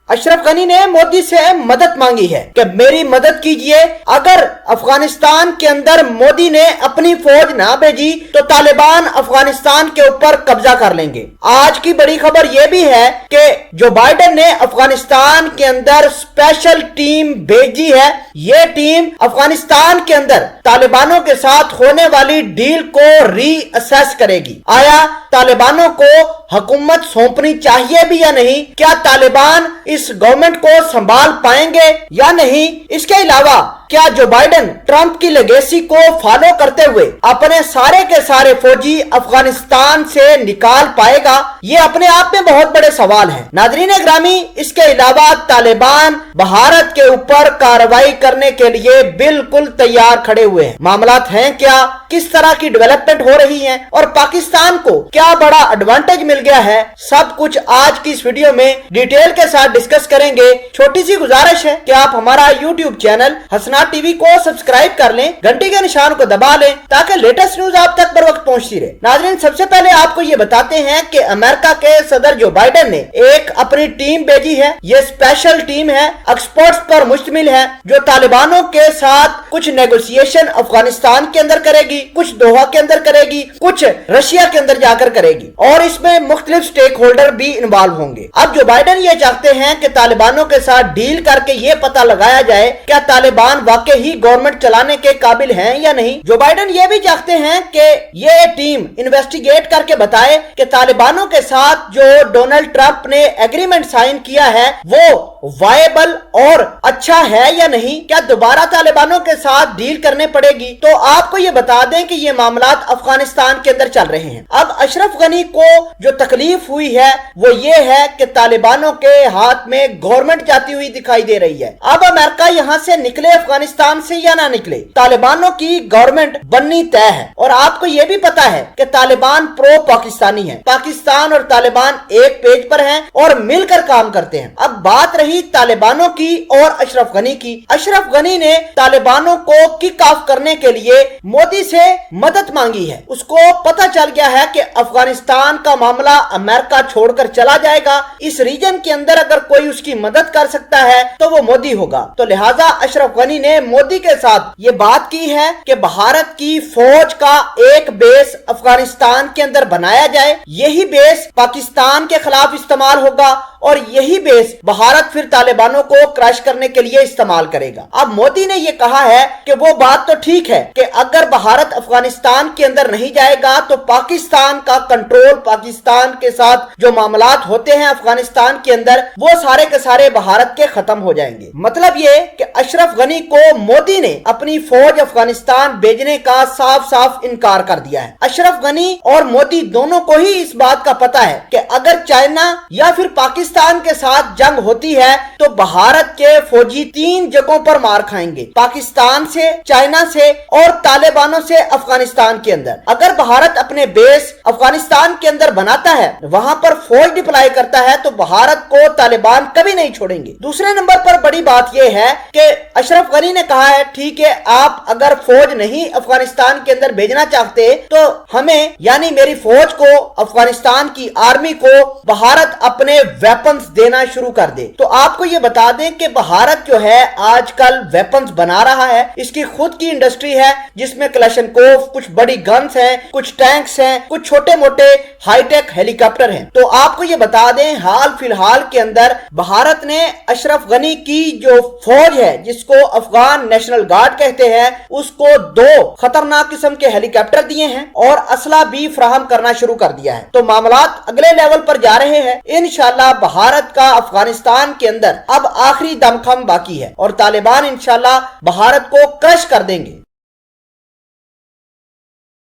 अशरफ गनी ने मोदी से मदद मांगी है कि मेरी मदद कीजिए, अगर अफगानिस्तान के अंदर मोदी ने अपनी फौज ना भेजी तो तालिबान अफगानिस्तान के ऊपर कब्जा कर लेंगे। आज की बड़ी खबर यह भी है कि जो बाइडेन ने अफगानिस्तान के अंदर स्पेशल टीम भेजी है। ये टीम अफगानिस्तान के अंदर तालिबानों के साथ होने वाली डील को रीअसेस करेगी। आया तालिबानों को हुकूमत सौंपनी चाहिए भी या नहीं, क्या तालिबान इस गवर्नमेंट को संभाल पाएंगे या नहीं। इसके अलावा क्या जो बाइडेन ट्रंप की लेगेसी को फॉलो करते हुए अपने सारे के सारे फौजी अफगानिस्तान से निकाल पाएगा, ये अपने आप में बहुत बड़े सवाल हैं। नाज़रीन ग्रामी, इसके अलावा तालिबान भारत के ऊपर कार्रवाई करने के लिए बिल्कुल तैयार खड़े हुए हैं। मामलात हैं क्या, किस तरह की डेवलपमेंट हो रही है और पाकिस्तान को क्या बड़ा एडवांटेज मिल गया है, सब कुछ आज की इस वीडियो में डिटेल के साथ डिस्कस करेंगे। छोटी सी गुजारिश है कि आप हमारा यूट्यूब चैनल हसनाट टीवी को सब्सक्राइब कर लें, घंटी के निशान को दबा लें ताकि लेटेस्ट न्यूज आप तक बर वक्त पहुंचती रहे। नाज़रीन, सबसे पहले आपको ये बताते हैं कि अमेरिका के सदर जो बाइडेन ने एक अपनी टीम भेजी है। ये स्पेशल टीम है, एक्सपर्ट्स पर मुश्तमिल है, जो तालिबानों के साथ कुछ नेगोशिएशन अफगानिस्तान के अंदर करेगी, कुछ दोहा के अंदर करेगी, कुछ रशिया के अंदर जाकर करेगी और इसमें मुख्तलिफ स्टेक होल्डर भी इन्वॉल्व होंगे। अब जो बाइडेन ये चाहते हैं कि तालिबानों के साथ डील करके ये पता लगाया जाए क्या तालिबान वाकई ही गवर्नमेंट चलाने के काबिल हैं या नहीं। जो बाइडेन ये भी चाहते हैं कि ये टीम इन्वेस्टिगेट करके बताए कि तालिबानों के साथ जो डोनाल्ड ट्रंप ने एग्रीमेंट साइन किया है वो वायबल और अच्छा है या नहीं, क्या दोबारा तालिबानों के साथ डील करने पड़ेगी। तो आपको ये बता दें कि ये मामलात अफगानिस्तान के अंदर चल रहे हैं। अब अशरफ गनी को जो तकलीफ हुई है वो ये है कि तालिबानों के हाथ में गवर्नमेंट जाती हुई दिखाई दे रही है। अब अमेरिका यहाँ से निकले अफगानिस्तान से या ना निकले, तालिबानों की गवर्नमेंट बननी तय है। और आपको ये भी पता है कि तालिबान प्रो पाकिस्तानी है, पाकिस्तान और तालिबान एक पेज पर हैं और मिलकर काम करते हैं। अब बात रही तालिबानों की और अशरफ गनी की। अशरफ गनी ने तालिबानों को किक ऑफ करने के लिए मोदी से मदद मांगी है। उसको पता चल गया है कि अफगानिस्तान का मामला अमेरिका छोड़कर चला जाएगा, इस रीजन के अंदर अगर कोई उसकी मदद कर सकता है तो वो मोदी होगा। तो लिहाजा अशरफ गनी ने मोदी के साथ ये बात की है कि भारत की फौज का एक बेस अफगानिस्तान के अंदर बनाया जाए, यही बेस पाकिस्तान के खिलाफ इस्तेमाल होगा और यही बेस भारत फिर तालिबानों को क्रश करने के लिए इस्तेमाल करेगा। अब मोदी ने यह कहा है कि वो बात तो ठीक है कि अगर भारत अफगानिस्तान के अंदर नहीं जाएगा तो पाकिस्तान का कंट्रोल, पाकिस्तान के साथ जो मामलात होते हैं अफगानिस्तान के अंदर वो सारे के सारे भारत के खत्म हो जाएंगे। मतलब ये कि अशरफ गनी को मोदी ने अपनी फौज अफगानिस्तान भेजने का साफ साफ इनकार कर दिया है। अशरफ गनी और मोदी दोनों को ही इस बात का पता है कि अगर चाइना या फिर पाकिस्तान के साथ जंग होती है तो भारत के फौजी 3 जगहों पर मार खाएंगे, पाकिस्तान से, चाइना से और तालिबानों से अफगानिस्तान के अंदर। अगर भारत अपने बेस अफगानिस्तान के अंदर बनाता है, वहां पर फौज डिप्लॉय करता है तो भारत को तालिबान कभी नहीं छोड़ेंगे। दूसरे नंबर पर बड़ी बात यह है कि अशरफ गनी ने कहा है ठीक है, आप अगर फौज नहीं अफगानिस्तान के अंदर भेजना चाहते तो हमें यानी मेरी फौज को, अफगानिस्तान की आर्मी को भारत अपने वेपन्स देना शुरू कर दे। तो आपको ये बता दें कि भारत जो है आजकल वेपन्स बना रहा है, इसकी खुद की इंडस्ट्री है जिसमें कलाशनकोव, कुछ बड़ी गन्स हैं, कुछ टैंक्स हैं, कुछ छोटे मोटे हाईटेक हेलीकॉप्टर हैं। तो आपको ये बता दें हाल फिलहाल के अंदर भारत ने अशरफ गनी की जो फौज है जिसको अफगान नेशनल गार्ड कहते हैं उसको 2 खतरनाक किस्म के हेलीकॉप्टर दिए हैं और असला भी फराहम करना शुरू कर दिया है। तो मामलात अगले लेवल पर जा रहे हैं। इंशाल्लाह भारत का अफगानिस्तान के अंदर अब आखिरी दमखम बाकी है और तालिबान इंशाल्लाह भारत को क्रश कर देंगे।